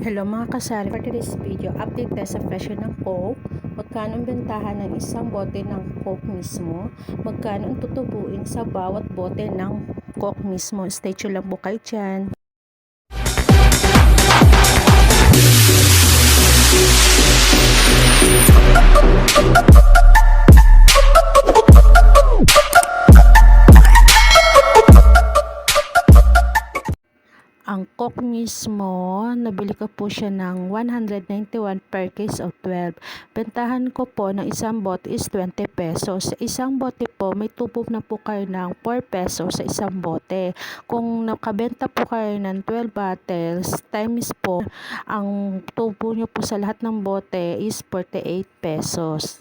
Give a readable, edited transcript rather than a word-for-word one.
Hello mga kasari, for today's video, update tayo sa presyo ng Coke. Magkano ang bentahan ng isang bote ng Coke mismo? Magkano ang tutubuin sa bawat bote ng Coke mismo? Stay tuned lang po kayo dyan. Ang Coke mismo, nabili ko po siya ng 191 per case of 12. Bentahan ko po ng isang bote is 20 pesos. Sa isang bote po, may tubo na po kayo ng 4 pesos sa isang bote. Kung nakabenta po kayo ng 12 bottles, times po, ang tubo nyo po sa lahat ng bote is 48 pesos.